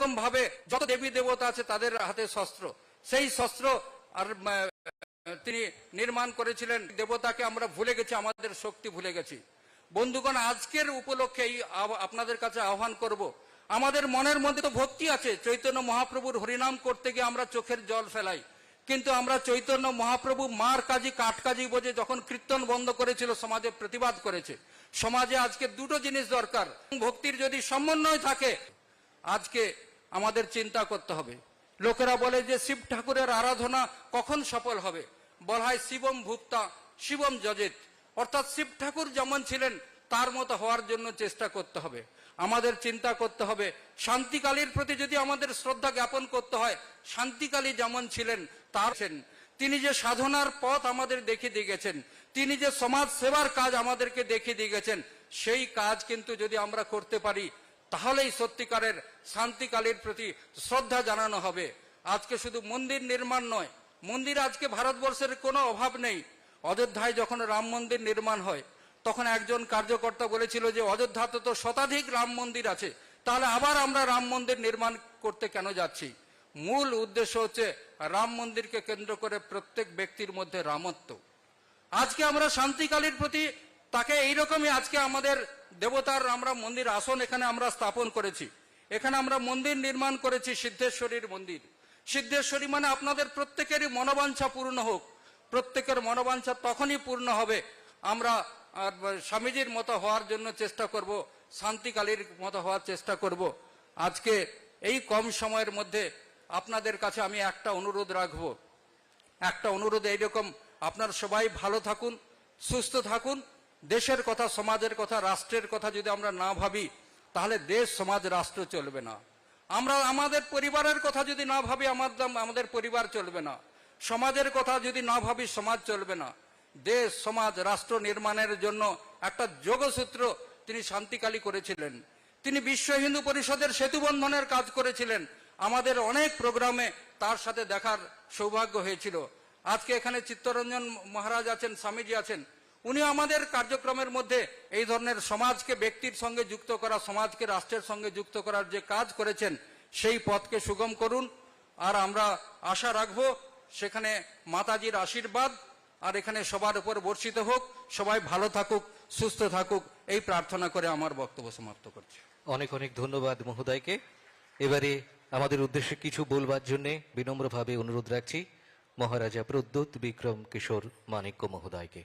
রকম ভাবে যত দেবী দেবতা আছে তাদের হাতে শস্ত্র, সেই শস্ত্র আর তিনি নির্মাণ করেছিলেন। দেবতাকে আমরা ভুলে গেছি, আমাদের শক্তি ভুলে গেছি। বন্ধুগণ, আজকের উপলক্ষে আপনাদের কাছে আহ্বান করব, আমাদের মনের মধ্যে তো ভক্তি আছে, চৈতন্য মহাপ্রভুর হরিনাম করতে গিয়ে আমরা চোখের জল ফেলাই, কিন্তু আমরা চৈতন্য মহাপ্রভু মার কাজী কাঠ কাজী বোঝে যখন কীর্তন বন্ধ করেছিল, সমাজে প্রতিবাদ করেছে। সমাজে আজকে দুটো জিনিস দরকার, ভক্তির যদি সমন্বয় থাকে, আজকে আমাদের চিন্তা করতে হবে। লোকেরা বলে যে শিব ঠাকুরের আরাধনা কখন সফল হবে, বলা হয় শিবম ভুক্তা শিবম যজেত, অর্থাৎ শিব ঠাকুর যেমন ছিলেন তার মতো হওয়ার জন্য চেষ্টা করতে হবে। আমাদের চিন্তা করতে হবে, শান্তিকালীর প্রতি যদি আমাদের শ্রদ্ধা জ্ঞাপন করতে হয়, শান্তিকালী যেমন ছিলেন তার তিনি যে সাধনার পথ আমাদের দেখিয়ে দিয়ে গেছেন, তিনি যে সমাজ সেবার কাজ আমাদেরকে দেখিয়ে দিয়ে গেছেন, সেই কাজ কিন্তু যদি আমরা করতে পারি তাহলেই সত্যিকারের শান্তিকালীর প্রতি শ্রদ্ধা জানানো হবে। আজকে শুধু মন্দির নির্মাণ নয়, মন্দির আজকে ভারতবর্ষের কোনো অভাব নেই। অযোধ্যায় যখন রাম মন্দির নির্মাণ হয় তখন একজন কার্যকর্তা বলেছিল যে অযোধ্যাতে তো শতাধিক রাম মন্দির আছে, তাহলে আবার আমরা রাম মন্দির নির্মাণ করতে কেন যাচ্ছি? মূল উদ্দেশ্য হচ্ছে রাম মন্দিরকে কেন্দ্র করে প্রত্যেক ব্যক্তির মধ্যে রামত্ব। আজকে আমরা শান্তিকালীর প্রতি তাকে এইরকমই, আজকে আমাদের দেবতার আমরা মন্দির আসন এখানে আমরা স্থাপন করেছি, এখানে আমরা মন্দির নির্মাণ করেছি সিদ্ধেশ্বরীর মন্দির। সিদ্ধেশ্বরী মানে আপনাদের প্রত্যেকেরই মনোবাঞ্ছা পূর্ণ হোক। প্রত্যেকের মনোবাঞ্ছা তখনই পূর্ণ হবে আমরা স্বামীজির মতো হওয়ার জন্য চেষ্টা করব, শান্তিকালীর মতো হওয়ার চেষ্টা করব। আজকে এই কম সময়ের মধ্যে আপনাদের কাছে আমি একটা অনুরোধ রাখব, একটা অনুরোধ এইরকম, আপনারা সবাই ভালো থাকুন, সুস্থ থাকুন। দেশের কথা, সমাজের কথা, রাষ্ট্রের কথা যদি আমরা না ভাবি তাহলে দেশ সমাজ রাষ্ট্র চলবে না। আমরা আমাদের পরিবারের কথা যদি না ভাবি আমাদের পরিবার চলবে না। সমাজের কথা যদি না ভাবি সমাজ চলবে না। দেশ সমাজ রাষ্ট্র নির্মাণের জন্য একটা যোগসূত্র তিনি শান্তিকালী করেছিলেন। তিনি বিশ্ব হিন্দু পরিষদের সেতুবন্ধনের কাজ করেছিলেন। আমাদের অনেক প্রোগ্রামে তার সাথে দেখার সৌভাগ্য হয়েছিল। আজকে এখানে চিত্তরঞ্জন মহারাজ আছেন, স্বামীজি আছেন, উনি আমাদের কার্যক্রমের মধ্যে এই ধরনের সমাজকে ব্যক্তির সঙ্গে যুক্ত করা, সমাজকে রাষ্ট্রের সঙ্গে যুক্ত করার যে কাজ করেছেন সেই পথকে সুগম করুন। আর আমরা আশা রাখবো সেখানে মাতাজির আশীর্বাদ আর এখানে সবার উপর বর্ষিত হোক। সবাই ভালো থাকুক, সুস্থ থাকুক, এই প্রার্থনা করে আমার বক্তব্য সমাপ্ত করছি। অনেক অনেক ধন্যবাদ মহোদয়কে। এবারে আমাদের উদ্দেশ্যে কিছু বলবার জন্য বিনম্রভাবে অনুরোধ রাখছি মহারাজা প্রদ্যোৎ বিক্রম কিশোর মাণিক্য মহোদয়কে।